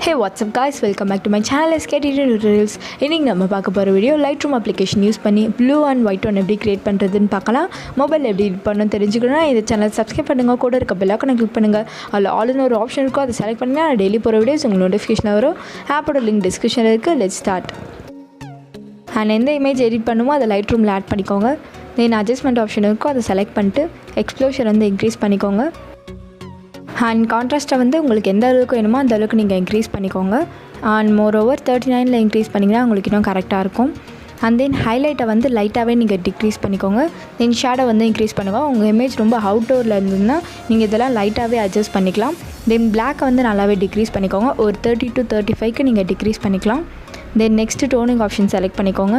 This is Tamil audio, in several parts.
Hey, what's up guys, welcome back to my channel. Let's get into tutorials. இன்னைக்கு நம்ம பார்க்க போற வீடியோ Lightroom application யூஸ் பண்ணி blue and white tone எப்படி கிரியேட் பண்றதுன்னு பார்க்கலாம். மொபைல் எப்படி எடிட் பண்ணனும் தெரிஞ்சுக்கணும்னா இந்த சேனலை சப்ஸ்கிரைப் பண்ணுங்க, கூட இருக்க பெல் ஐகானை கிளிக் பண்ணுங்க. அதுல ஆல் னு ஒரு ஆப்ஷன் இருக்கும், அதை செலக்ட் பண்ணா டெய்லி போற வீடியோஸ் உங்களுக்கு நோட்டிஃபிகேஷன் வரும். ஆப்போட லிங்க் டிஸ்கிரிப்ஷன்ல இருக்கு. Let's start. அண்ட் எந்த இமேஜ் எடிட் பண்ணுமோ அதை Lightroomல ஆட் பண்ணிக்கோங்க. தென் அட்ஜஸ்ட்மெண்ட் ஆப்ஷன் இருக்கும், அதை செலக்ட் பண்ணிட்டு எக்ஸ்ப்ளோஷர் வந்து இன்க்ரீஸ் பண்ணிக்கோங்க. அண்ட் கான்ட்ராஸ்ட்டை வந்து உங்களுக்கு எந்த அளவுக்கு வேணுமோ அந்த அளவுக்கு நீங்கள் இன்க்ரீஸ் பண்ணிக்கோங்க. அண்ட் மோரோவர் 39ல் இன்க்ரீஸ் பண்ணிங்கன்னா உங்களுக்கு இன்னும் கரெக்டாக இருக்கும். அண்ட் தென் ஹைலைட்டை வந்து லைட்டாகவே நீங்கள் டிக்ரீஸ் பண்ணிக்கோங்க. தென் ஷேடோ வந்து இன்க்ரீஸ் பண்ணுங்கள். உங்கள் இமேஜ் ரொம்ப அவுட்டோரில் இருந்ததுன்னா நீங்கள் இதெல்லாம் லைட்டாகவே அட்ஜஸ்ட் பண்ணிக்கலாம். தென் பிளாக்கை வந்து நல்லாவே டிக்ரீஸ் பண்ணிக்கோங்க. ஒரு 30 to 35க்கு நீங்கள் டிக்ரீஸ் பண்ணிக்கலாம். Then next toning option select பண்ணிக்கோங்க.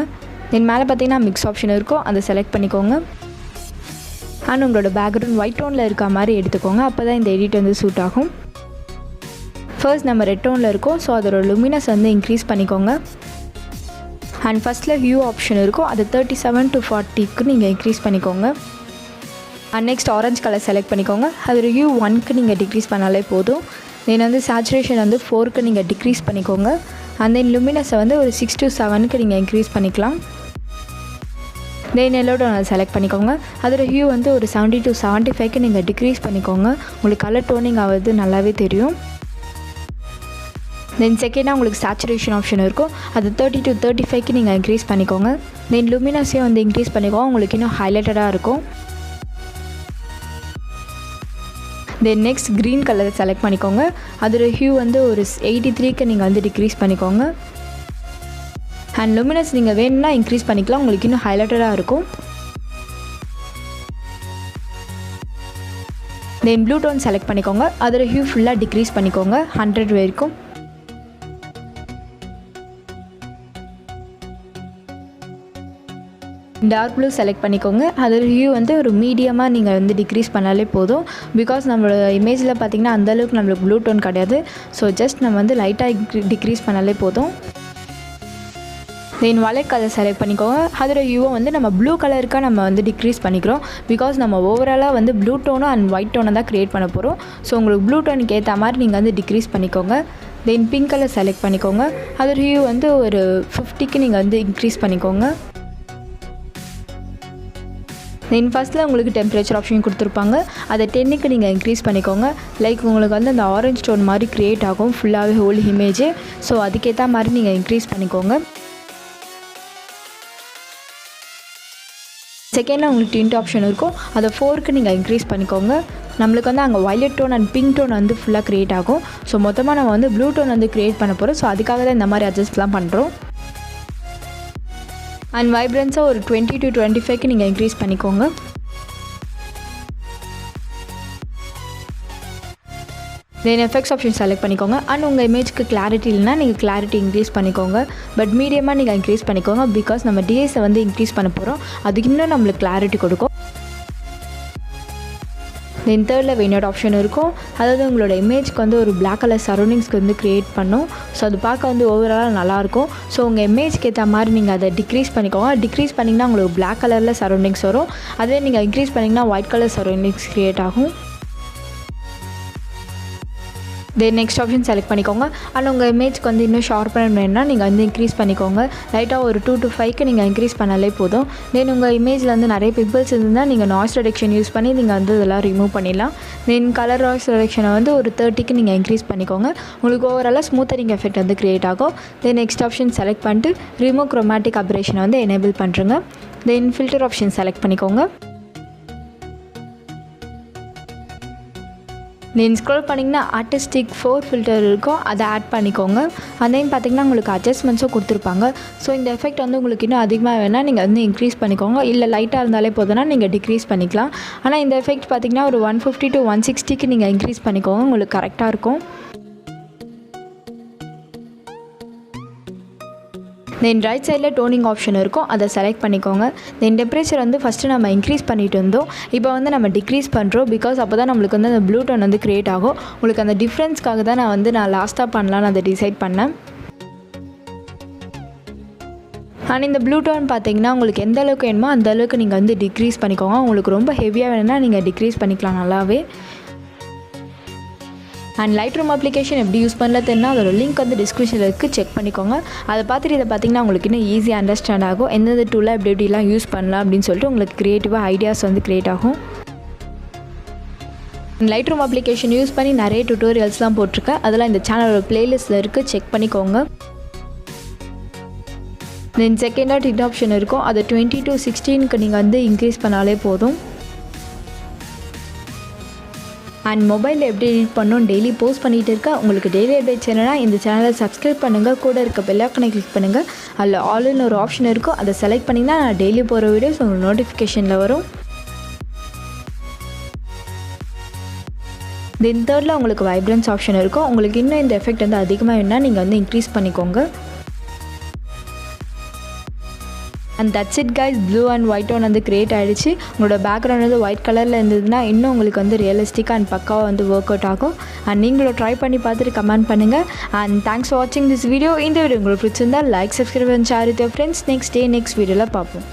தென் மேலே பார்த்தீங்கன்னா மிக்ஸ் ஆப்ஷன் இருக்கும், அதை செலக்ட் பண்ணிக்கோங்க. அண்ட் உங்களோட பேக்ரவுண்ட் ஒயிட் டோனில் இருக்க மாதிரி எடுத்துக்கோங்க, அப்போ தான் இந்த எடிட் வந்து சூட் ஆகும். ஃபர்ஸ்ட் நம்ம ரெட் டோனில் இருக்கோம், ஸோ அதோட லுமினஸ் வந்து இன்க்ரீஸ் பண்ணிக்கோங்க. அண்ட் ஃபஸ்ட்டில் ஹியூ ஆப்ஷன் இருக்கும், அது 37 to 40க்கு நீங்கள் இன்க்ரீஸ் பண்ணிக்கோங்க. And next orange colour select பண்ணிக்கோங்க, அதோட ஹியூ 1க்கு நீங்கள் டிக்ரீஸ் பண்ணாலே போதும். தென் வந்து சேச்சுரேஷன் வந்து 4க்கு நீங்கள் டிக்ரீஸ் பண்ணிக்கோங்க. அண்ட் தென் லுமினஸை வந்து ஒரு 6 to 7க்கு நீங்கள் இன்க்ரீஸ் பண்ணிக்கலாம். தென் எல்லோ டோனை செலக்ட் பண்ணிக்கோங்க, அதோட ஹியூ வந்து ஒரு 70 to 75க்கு நீங்கள் டிக்ரீஸ் பண்ணிக்கோங்க. உங்களுக்கு கலர் டோனிங் ஆகுது நல்லாவே தெரியும். தென் செகண்டாக உங்களுக்கு சேச்சுரேஷன் ஆப்ஷன் இருக்கும், அது 30 to 35க்கு நீங்கள் இன்க்ரீஸ் பண்ணிக்கோங்க. தென் லுமினஸையும் வந்து இன்க்ரீஸ் பண்ணிக்கோங்க, உங்களுக்கு இன்னும் ஹைலைட்டடாக இருக்கும். தென் நெக்ஸ்ட் க்ரீன் கலரை செலக்ட் பண்ணிக்கோங்க, அதோட ஹியூ வந்து ஒரு 83க்கு நீங்கள் வந்து டிக்ரீஸ் பண்ணிக்கோங்க. அண்ட் லுமினஸ் நீங்கள் வேணும்னா இன்க்ரீஸ் பண்ணிக்கலாம், உங்களுக்கு இன்னும் ஹைலைட்டடாக இருக்கும். தென் ப்ளூ டோன் செலக்ட் பண்ணிக்கோங்க, அதோட ஹியூ ஃபுல்லாக டிக்ரீஸ் பண்ணிக்கோங்க 100 வரைக்கும். டார்க் ப்ளூ செலக்ட் பண்ணிக்கோங்க, அதோட ஹியூ வந்து ஒரு மீடியமாக நீங்கள் வந்து டிக்ரீஸ் பண்ணாலே போதும். பிகாஸ் நம்மளோட இமேஜில் பார்த்திங்கன்னா அந்தளவுக்கு நம்மளுக்கு ப்ளூ டோன் கிடையாது, ஸோ ஜஸ்ட் நம்ம வந்து லைட்டாக டிக்ரீஸ் பண்ணாலே போதும். தென் வயலட் கலர் செலக்ட் பண்ணிக்கோங்க, அதோட ஹியூவை வந்து நம்ம ப்ளூ கலருக்காக நம்ம வந்து டிக்ரீஸ் பண்ணிக்கிறோம். பிகாஸ் நம்ம ஓவராலாக வந்து ப்ளூ டோனும் அண்ட் ஒயிட் டோனை தான் க்ரியேட் பண்ண போகிறோம். ஸோ உங்களுக்கு ப்ளூ டோனுக்கு ஏற்ற மாதிரி நீங்கள் வந்து டிக்ரீஸ் பண்ணிக்கோங்க. தென் பிங்க் கலர் செலக்ட் பண்ணிக்கோங்க, அதோட ஹியூ வந்து ஒரு 50க்கு நீங்கள் வந்து இன்க்ரீஸ் பண்ணிக்கோங்க. தென் ஃபஸ்ட்டில் உங்களுக்கு டெம்பரேச்சர் ஆப்ஷன் கொடுத்துருப்பாங்க, அதை 10க்கு நீங்கள் இன்க்ரீஸ் பண்ணிக்கோங்க. லைக் உங்களுக்கு வந்து அந்த ஆரஞ்ச் டோன் மாதிரி க்ரியேட் ஆகும் ஃபுல்லாகவே ஹோல் இமேஜ். ஸோ அதுக்கேற்ற மாதிரி நீங்கள் இன்க்ரீஸ் பண்ணிக்கோங்க. செகண்டில் உங்களுக்கு டிண்ட் ஆப்ஷன் இருக்கும், அதை 4க்கு நீங்கள் இன்க்ரீஸ் பண்ணிக்கோங்க. நம்மளுக்கு வந்து அங்கே violet tone and pink tone வந்து ஃபுல்லாக க்ரியேட் ஆகும். ஸோ மொத்தமாக நம்ம வந்து ப்ளூ டோன் வந்து க்ரியேட் பண்ண போகிறோம். ஸோ அதுக்காக தான் இந்த மாதிரி அட்ஜஸ்ட்லாம் பண்ணுறோம். அண்ட் வைப்ரன்ஸாக ஒரு 20 to 25க்கு நீங்கள் இன்க்ரீஸ் பண்ணிக்கோங்க. தென் எஃபெக்ட்ஸ் ஆப்ஷன் செலக்ட் பண்ணிக்கோங்க. அண்ட் உங்கள் இமேஜ்க்கு கிளாரிட்டி இல்லைனா நீங்கள் கிளாரிட்டி இன்க்ரீஸ் பண்ணிக்கோங்க. பட் மீடியமாக நீங்கள் இன்க்ரீஸ் பண்ணிக்கோங்க, பிகாஸ் நம்ம டிஎஸை வந்து இன்க்ரீஸ் பண்ண போகிறோம், அதுக்கு இன்னும் நம்மளுக்கு கிளாரிட்டி கொடுக்கும். தென் தேர்டில் வெயினட் ஆப்ஷன் இருக்கும், அதாவது உங்களோட இமேஜ்க்கு வந்து ஒரு பிளாக் கலர் சரௌண்டிங்ஸ்க்கு வந்து க்ரியேட் பண்ணும். ஸோ அது பார்க்க வந்து ஓவராலாக நல்லாயிருக்கும். ஸோ உங்கள் இமேஜ்க்கு ஏற்ற மாதிரி நீங்கள் அதை டிக்ரீஸ் பண்ணிக்கோங்க. டிக்ரீஸ் பண்ணிங்கன்னா உங்களுக்கு பிளாக் கலரில் சரௌண்டிங்ஸ் வரும், அதே நீங்கள் இன்க்ரீஸ் பண்ணிங்கன்னா ஒயிட் கலர் சரௌண்டிங்ஸ் க்ரியேட் ஆகும். தென் நெக்ஸ்ட் ஆப்ஷன் செலக்ட் பண்ணிக்கோங்க. அண்ட் உங்கள் இமேஜ்க்கு வந்து இன்னும் ஷார்ப்பன் வேணும்னா நீங்கள் வந்து இன்க்ரீஸ் பண்ணிக்கோங்க. லைட்டாக ஒரு 2 to 5க்கு நீங்கள் இன்க்ரீஸ் பண்ணாலே போதும். தென் உங்கள் இமேஜில் வந்து நிறைய பிம்பிள்ஸ் இருந்தால் நீங்கள் நாய்ஸ் ரிடக்ஷன் யூஸ் பண்ணி நீங்கள் வந்து இதெல்லாம் ரிமூவ் பண்ணிடலாம். தென் கலர் நாய்ஸ் ரிடக்ஷனை வந்து ஒரு 30க்கு நீங்கள் இன்க்ரீஸ் பண்ணிக்கோங்க. உங்களுக்கு ஓவராலாக ஸ்மூத்தரிங் எஃபெக்ட் வந்து க்ரியேட் ஆகும். தென் நெக்ஸ்ட் ஆப்ஷன் செலக்ட் பண்ணிட்டு ரிமூவ் குரோமேட்டிக் அபரேஷனை வந்து எனேபிள் பண்ணுறங்க. தென் ஃபில்டர் ஆப்ஷன் செலக்ட் பண்ணிக்கோங்க. தென் ஸ்க்ரோல் பண்ணிங்கன்னா ஆர்டிஸ்டிக் 4 ஃபில்டர் இருக்கும், அதை ஆட் பண்ணிக்கோங்க. அதையும் பார்த்திங்கன்னா உங்களுக்கு அட்ஜஸ்ட்மெண்ட்ஸும் கொடுத்துருப்பாங்க. ஸோ இந்த எஃபெக்ட் வந்து உங்களுக்கு இன்னும் அதிகமாக வேணால் நீங்கள் வந்து இன்க்ரீஸ் பண்ணிக்கோங்க, இல்லை லைட்டாக இருந்தாலே போதும்னா நீங்கள் டிக்ரீஸ் பண்ணிக்கலாம். ஆனால் இந்த எஃபெக்ட் பார்த்திங்கன்னா ஒரு 150 to 160க்கு நீங்கள் இன்க்ரீஸ் பண்ணிக்கோங்க, உங்களுக்கு கரெக்டாக இருக்கும். தென் ரைட் சைடில் டோனிங் ஆப்ஷன் இருக்கும், அதை செலக்ட் பண்ணிக்கோங்க. தென் டெம்பரேச்சர் வந்து ஃபஸ்ட்டு நம்ம இன்க்ரீஸ் பண்ணிட்டு இருந்தோம், இப்போ வந்து நம்ம டிக்ரீஸ் பண்ணுறோம். பிகாஸ் அப்போ தான் நம்மளுக்கு வந்து அந்த ப்ளூ டோன் வந்து க்ரியேட் ஆகும். உங்களுக்கு அந்த டிஃப்ரென்ஸ்க்காக தான் நான் லாஸ்ட்டாக பண்ணலான்னு அதை டிசைட் பண்ணேன். அண்ட் இந்த ப்ளூ டோன் பார்த்தீங்கன்னா உங்களுக்கு எந்த அளவுக்கு வேணுமோ அந்த அளவுக்கு நீங்கள் வந்து டிக்ரீஸ் பண்ணிக்கோங்க. உங்களுக்கு ரொம்ப ஹெவியாக வேணும்னா நீங்கள் டிக்ரீஸ் பண்ணிக்கலாம் நல்லாவே. அண்ட் லைட்ரூம் அப்ளிகேஷன் எப்படி யூஸ் பண்ணலாம் தெரினா அதோட லிங்க் வந்து டிஸ்கிரிப்ஷனில் இருக்குது, செக் பண்ணிக்கோங்க. அதை பார்த்துட்டு இதை பார்த்திங்கன்னா உங்களுக்கு இன்னும் ஈஸியாக அண்டர்ஸ்டாண்ட் ஆகும். எந்தெந்த டூலாக எப்படிலாம் யூஸ் பண்ணலாம் அப்படின்னு சொல்லிட்டு உங்களுக்கு க்ரியேட்டிவாக ஐடியாஸ் வந்து க்ரியேட் ஆகும். லைட்ரூம் அப்ளிகேஷன் யூஸ் பண்ணி நிறைய டுட்டோரியல்ஸ்லாம் போட்டிருக்கேன். அதெல்லாம் இந்த சேனலோட பிளேலிஸ்ட்டில் இருக்குது, செக் பண்ணிக்கோங்க. தென் செகண்டாக டிட் ஆப்ஷன் இருக்கும், அதை 20 to 16க்கு நீங்கள் வந்து இன்க்ரீஸ் பண்ணாலே போதும். அண்ட் மொபைலில் எப்படி எடிட் பண்ணணும் டெய்லி போஸ்ட் பண்ணிகிட்டு இருக்கேன். உங்களுக்கு டெய்லி அப்டேட்ஸ் என்னன்னா இந்த சேனலை சப்ஸ்கிரைப் பண்ணுங்கள், கூட இருக்க பெல் ஐகானை கிளிக் பண்ணுங்கள். அதில் ஆல்னு ஒரு ஆப்ஷன் இருக்கும், அதை செலக்ட் பண்ணிங்கன்னா நான் டெய்லி போகிற வீடியோஸ் உங்களுக்கு நோட்டிஃபிகேஷனில் வரும். தென் தேர்டில் உங்களுக்கு வைப்ரன்ஸ் ஆப்ஷன் இருக்கும். உங்களுக்கு இன்னும் இந்த எஃபெக்ட் வந்து அதிகமாக வேணும்னா நீங்கள் வந்து இன்க்ரீஸ் பண்ணிக்கோங்க. And that's it guys, blue and white one வந்து க்ரியேட் ஆகிடுச்சு. உங்களோட பேக்ரவுண்ட் வந்து ஒயிட் கலரில் இருந்ததுன்னா இன்னும் உங்களுக்கு வந்து ரியலிஸ்டிக்காக அண்ட் பக்காவாக வந்து ஒர்க் அவுட் ஆகும். அண்ட் நீங்களும் ட்ரை பண்ணி பார்த்துட்டு கமெண்ட் பண்ணுங்கள். அண்ட் தேங்க்ஸ் ஃபார் வாட்சிங் திஸ் வீடியோ. இந்த வீடியோ உங்களுக்கு பிடிச்சிருந்தால் like, subscribe and share with your friends. Next வீடியோவில் பார்ப்போம்.